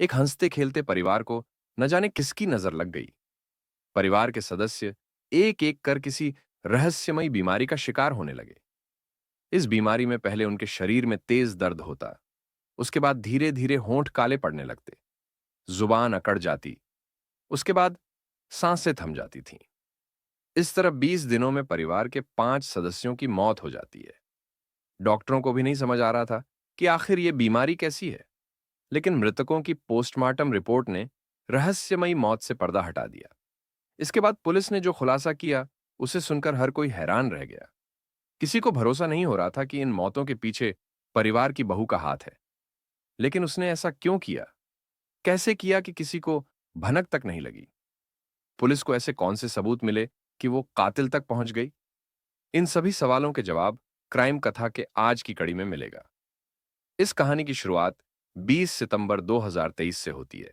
एक हंसते खेलते परिवार को न जाने किसकी नजर लग गई। परिवार के सदस्य एक एक कर किसी रहस्यमयी बीमारी का शिकार होने लगे। इस बीमारी में पहले उनके शरीर में तेज दर्द होता, उसके बाद धीरे धीरे होंठ काले पड़ने लगते, जुबान अकड़ जाती, उसके बाद सांसें थम जाती थीं। इस तरह 20 दिनों में परिवार के 5 सदस्यों की मौत हो जाती है। डॉक्टरों को भी नहीं समझ आ रहा था कि आखिर ये बीमारी कैसी है, लेकिन मृतकों की पोस्टमार्टम रिपोर्ट ने रहस्यमयी मौत से पर्दा हटा दिया। इसके बाद पुलिस ने जो खुलासा किया, उसे सुनकर हर कोई हैरान रह गया। किसी को भरोसा नहीं हो रहा था कि इन मौतों के पीछे परिवार की बहू का हाथ है। लेकिन उसने ऐसा क्यों किया, कैसे किया कि किसी को भनक तक नहीं लगी? पुलिस को ऐसे कौन से सबूत मिले कि वो कातिल तक पहुंच गई? इन सभी सवालों के जवाब क्राइम कथा के आज की कड़ी में मिलेगा। इस कहानी की शुरुआत 20 सितंबर 2023 से होती है।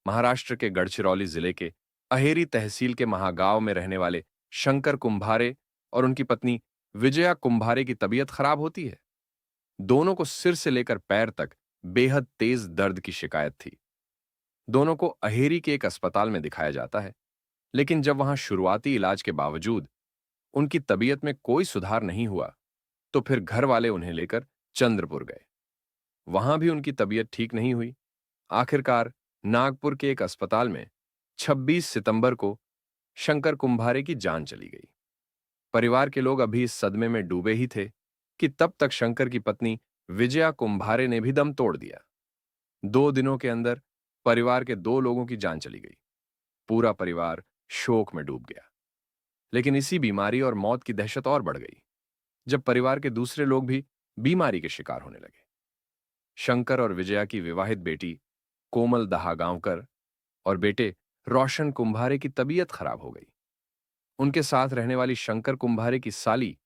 महाराष्ट्र के गढ़चिरौली जिले के अहेरी तहसील के महागांव में रहने वाले शंकर कुंभारे और उनकी पत्नी विजया कुंभारे की तबीयत खराब होती है। दोनों को सिर से लेकर पैर तक बेहद तेज दर्द की शिकायत थी। दोनों को अहेरी के एक अस्पताल में दिखाया जाता है, लेकिन जब वहां शुरुआती इलाज के बावजूद उनकी तबीयत में कोई सुधार नहीं हुआ, तो फिर घर वाले उन्हें लेकर चंद्रपुर गए। वहां भी उनकी तबीयत ठीक नहीं हुई। आखिरकार नागपुर के एक अस्पताल में 26 सितंबर को शंकर कुंभारे की जान चली गई। परिवार के लोग अभी इस सदमे में डूबे ही थे कि तब तक शंकर की पत्नी विजया कुंभारे ने भी दम तोड़ दिया। 2 दिनों के अंदर परिवार के 2 लोगों की जान चली गई। पूरा परिवार शोक में डूब गया। लेकिन इसी बीमारी और मौत की दहशत और बढ़ गई जब परिवार के दूसरे लोग भी बीमारी के शिकार होने लगे। शंकर और विजया की विवाहित बेटी कोमल दहागांवकर और बेटे रोशन कुंभारे की तबीयत खराब हो गई। उनके साथ रहने वाली शंकर कुंभारे की साली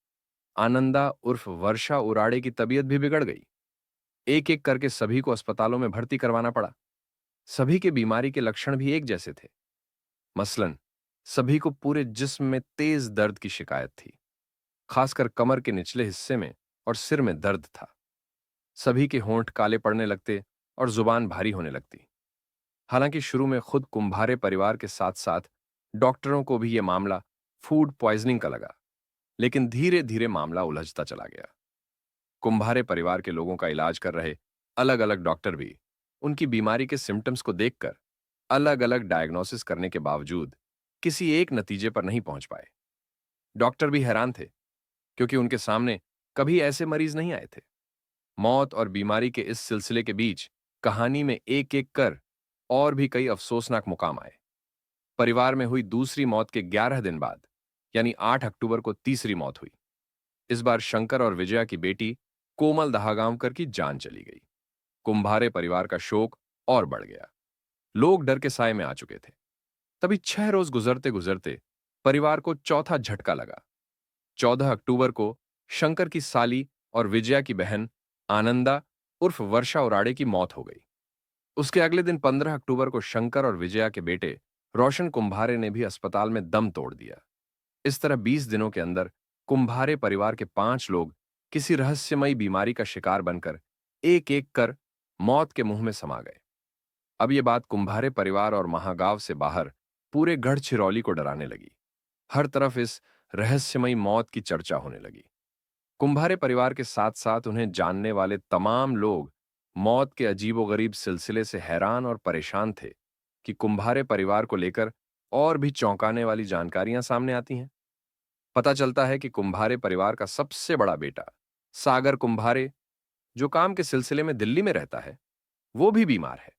आनंदा उर्फ वर्षा उराड़े की तबीयत भी बिगड़ गई। एक एक करके सभी को अस्पतालों में भर्ती करवाना पड़ा। सभी के बीमारी के लक्षण भी एक जैसे थे। मसलन सभी को पूरे जिस्म में तेज दर्द की शिकायत थी, खासकर कमर के निचले हिस्से में और सिर में दर्द था। सभी के होंठ काले पड़ने लगते और जुबान भारी होने लगती। हालांकि शुरू में खुद कुंभारे परिवार के साथ साथ डॉक्टरों को भी यह मामला फूड पॉइजनिंग का लगा, लेकिन धीरे धीरे मामला उलझता चला गया। कुंभारे परिवार के लोगों का इलाज कर रहे अलग अलग डॉक्टर भी उनकी बीमारी के सिम्टम्स को देखकर अलग अलग डायग्नोसिस करने के बावजूद किसी एक नतीजे पर नहीं पहुंच पाए। डॉक्टर भी हैरान थे, क्योंकि उनके सामने कभी ऐसे मरीज नहीं आए थे। मौत और बीमारी के इस सिलसिले के बीच कहानी में एक एक कर और भी कई अफसोसनाक मुकाम आए। परिवार में हुई दूसरी मौत के 11 दिन बाद, यानी 8 अक्टूबर को तीसरी मौत हुई। इस बार शंकर और विजया की बेटी कोमल दहागांवकर की जान चली गई। कुंभारे परिवार का शोक और बढ़ गया। लोग डर के साए में आ चुके थे। तभी 6 रोज गुजरते गुजरते परिवार को चौथा झटका लगा। 14 अक्टूबर को शंकर की साली और विजया की बहन आनंदा उर्फ वर्षा उराड़े की मौत हो गई। उसके अगले दिन 15 अक्टूबर को शंकर और विजया के बेटे रोशन कुंभारे ने भी अस्पताल में दम तोड़ दिया। इस तरह 20 दिनों के अंदर कुंभारे परिवार के 5 लोग किसी रहस्यमयी बीमारी का शिकार बनकर एक एक कर मौत के मुंह में समा गए। अब यह बात कुंभारे परिवार और महागांव से बाहर पूरे गढ़चिरौली को डराने लगी। हर तरफ इस रहस्यमयी मौत की चर्चा होने लगी। कुंभारे परिवार के साथ साथ उन्हें जानने वाले तमाम लोग मौत के अजीबोगरीब सिलसिले से हैरान और परेशान थे कि कुंभारे परिवार को लेकर और भी चौंकाने वाली जानकारियां सामने आती हैं। पता चलता है कि कुंभारे परिवार का सबसे बड़ा बेटा सागर कुंभारे, जो काम के सिलसिले में दिल्ली में रहता है, वो भी बीमार है।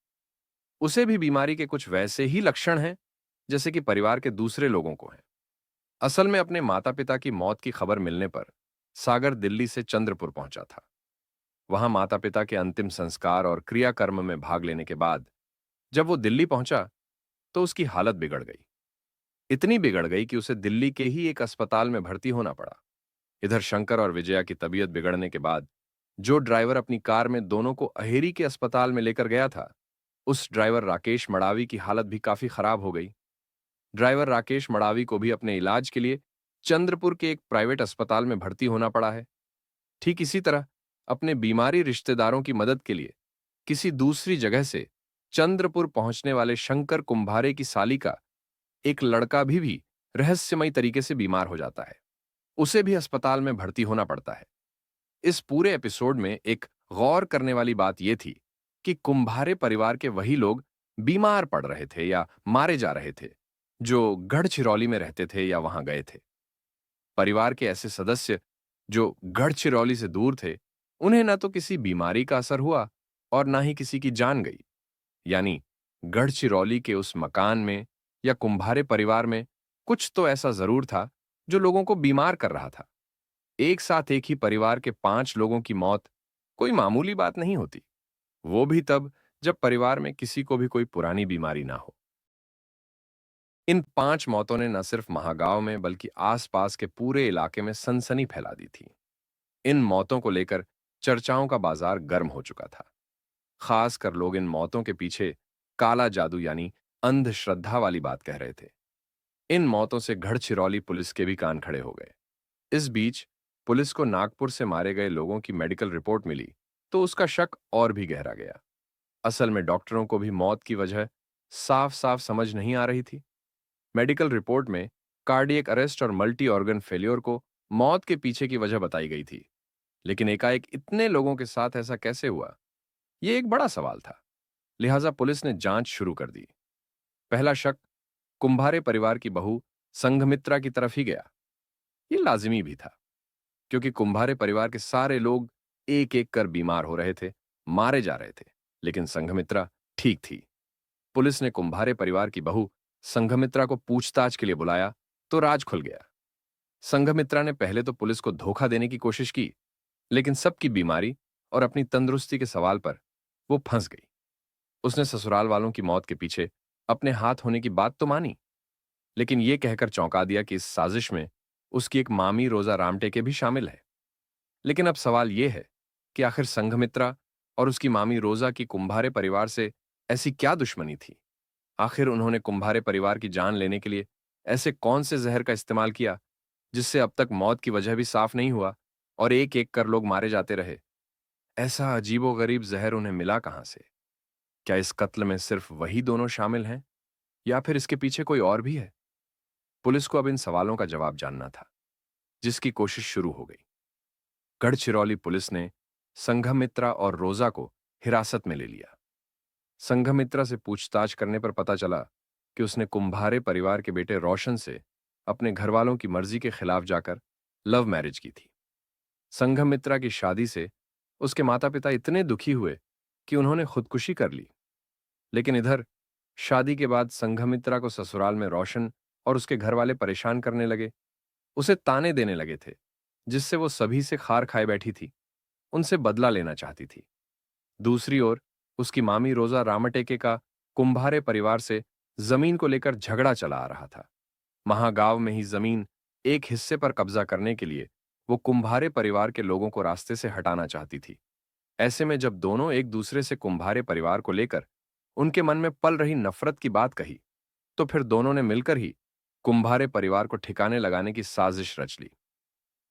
उसे भी बीमारी के कुछ वैसे ही लक्षण हैं जैसे कि परिवार के दूसरे लोगों को हैं। असल में अपने माता पिता की मौत की खबर मिलने पर सागर दिल्ली से चंद्रपुर पहुंचा था। वहां माता पिता के अंतिम संस्कार और क्रियाकर्म में भाग लेने के बाद जब वो दिल्ली पहुंचा तो उसकी हालत बिगड़ गई। इतनी बिगड़ गई कि उसे दिल्ली के ही एक अस्पताल में भर्ती होना पड़ा। इधर शंकर और विजया की तबीयत बिगड़ने के बाद जो ड्राइवर अपनी कार में दोनों को अहेरी के अस्पताल में लेकर गया था, उस ड्राइवर राकेश मड़ावी की हालत भी काफी खराब हो गई। ड्राइवर राकेश मड़ावी को भी अपने इलाज के लिए चंद्रपुर के एक प्राइवेट अस्पताल में भर्ती होना पड़ा है। ठीक इसी तरह अपने बीमारी रिश्तेदारों की मदद के लिए किसी दूसरी जगह से चंद्रपुर पहुंचने वाले शंकर कुंभारे की साली का एक लड़का भी रहस्यमयी तरीके से बीमार हो जाता है। उसे भी अस्पताल में भर्ती होना पड़ता है। इस पूरे एपिसोड में एक गौर करने वाली बात यह थी कि कुंभारे परिवार के वही लोग बीमार पड़ रहे थे या मारे जा रहे थे जो गढ़चिरौली में रहते थे या वहां गए थे। परिवार के ऐसे सदस्य जो गढ़चिरौली से दूर थे, उन्हें न तो किसी बीमारी का असर हुआ और ना ही किसी की जान गई। यानी गढ़चिरौली के उस मकान में या कुंभारे परिवार में कुछ तो ऐसा जरूर था जो लोगों को बीमार कर रहा था। एक साथ एक ही परिवार के 5 लोगों की मौत कोई मामूली बात नहीं होती, वो भी तब जब परिवार में किसी को भी कोई पुरानी बीमारी ना हो। इन 5 मौतों ने न सिर्फ महागांव में बल्कि आसपास के पूरे इलाके में सनसनी फैला दी थी। इन मौतों को लेकर चर्चाओं का बाजार गर्म हो चुका था। खासकर लोग इन मौतों के पीछे काला जादू यानी अंधश्रद्धा वाली बात कह रहे थे। इन मौतों से गढ़चिरौली पुलिस के भी कान खड़े हो गए। इस बीच पुलिस को नागपुर से मारे गए लोगों की मेडिकल रिपोर्ट मिली तो उसका शक और भी गहरा गया। असल में डॉक्टरों को भी मौत की वजह साफ साफ समझ नहीं आ रही थी। मेडिकल रिपोर्ट में कार्डियक अरेस्ट और मल्टी ऑर्गन फेल्योर को मौत के पीछे की वजह बताई गई थी, लेकिन एकाएक इतने लोगों के साथ ऐसा कैसे हुआ, यह एक बड़ा सवाल था। लिहाजा पुलिस ने जांच शुरू कर दी। पहला शक कुंभारे परिवार की बहू संघमित्रा की तरफ ही गया। यह लाजिमी भी था, क्योंकि कुंभारे परिवार के सारे लोग एक एक कर बीमार हो रहे थे, मारे जा रहे थे, लेकिन संघमित्रा ठीक थी। पुलिस ने कुंभारे परिवार की बहू संघमित्रा को पूछताछ के लिए बुलाया तो राज खुल गया। संघमित्रा ने पहले तो पुलिस को धोखा देने की कोशिश की, लेकिन सबकी बीमारी और अपनी तंदुरुस्ती के सवाल पर वो फंस गई। उसने ससुराल वालों की मौत के पीछे अपने हाथ होने की बात तो मानी, लेकिन यह कहकर चौंका दिया कि इस साजिश में उसकी एक मामी रोजा रामटेके भी शामिल है। लेकिन अब सवाल यह है कि आखिर संघमित्रा और उसकी मामी रोजा की कुंभारे परिवार से ऐसी क्या दुश्मनी थी? आखिर उन्होंने कुंभारे परिवार की जान लेने के लिए ऐसे कौन से जहर का इस्तेमाल किया जिससे अब तक मौत की वजह भी साफ नहीं हुआ और एक एक कर लोग मारे जाते रहे? ऐसा अजीबोगरीब जहर उन्हें मिला कहां से? क्या इस कत्ल में सिर्फ वही दोनों शामिल हैं या फिर इसके पीछे कोई और भी है? पुलिस को अब इन सवालों का जवाब जानना था, जिसकी कोशिश शुरू हो गई। गढ़चिरौली पुलिस ने संघमित्रा और रोजा को हिरासत में ले लिया। संघमित्रा से पूछताछ करने पर पता चला कि उसने कुंभारे परिवार के बेटे रोशन से अपने घरवालों की मर्जी के खिलाफ जाकर लव मैरिज की थी। संघमित्रा की शादी से उसके माता पिता इतने दुखी हुए कि उन्होंने खुदकुशी कर ली। लेकिन इधर शादी के बाद संघमित्रा को ससुराल में रोशन और उसके घरवाले परेशान करने लगे, उसे ताने देने लगे थे, जिससे वो सभी से खार खाए बैठी थी, उनसे बदला लेना चाहती थी। दूसरी ओर उसकी मामी रोजा रामटेके का कुंभारे परिवार से जमीन को लेकर झगड़ा चला आ रहा था। महागांव में ही जमीन एक हिस्से पर कब्जा करने के लिए वो कुंभारे परिवार के लोगों को रास्ते से हटाना चाहती थी। ऐसे में जब दोनों एक दूसरे से कुंभारे परिवार को लेकर उनके मन में पल रही नफरत की बात कही, तो फिर दोनों ने मिलकर ही कुंभारे परिवार को ठिकाने लगाने की साजिश रच ली।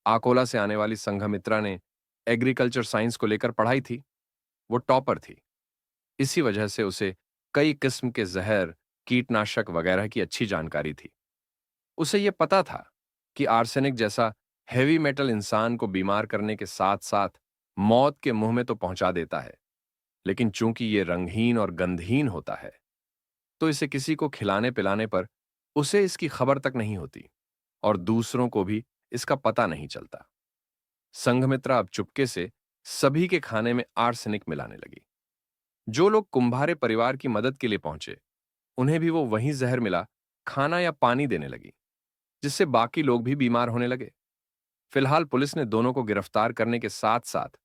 आकोला से आने वाली संघमित्रा ने एग्रीकल्चर साइंस को लेकर पढ़ाई थी। वो टॉपर थी। इसी वजह से उसे कई किस्म के जहर, कीटनाशक वगैरह की अच्छी जानकारी थी। उसे यह पता था कि आर्सेनिक जैसा हैवी मेटल इंसान को बीमार करने के साथ साथ मौत के मुंह में तो पहुंचा देता है, लेकिन चूंकि यह रंगहीन और गंधहीन होता है, तो इसे किसी को खिलाने पिलाने पर उसे इसकी खबर तक नहीं होती और दूसरों को भी इसका पता नहीं चलता। संघमित्रा अब चुपके से सभी के खाने में आर्सेनिक मिलाने लगी। जो लोग कुंभारे परिवार की मदद के लिए पहुंचे, उन्हें भी वो वही जहर मिला खाना या पानी देने लगी, जिससे बाकी लोग भी बीमार होने लगे। फिलहाल पुलिस ने दोनों को गिरफ्तार करने के साथ साथ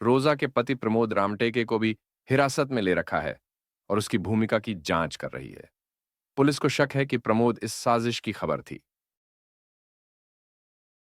रोजा के पति प्रमोद रामटेके को भी हिरासत में ले रखा है और उसकी भूमिका की जांच कर रही है। पुलिस को शक है कि प्रमोद इस साजिश की खबर थी।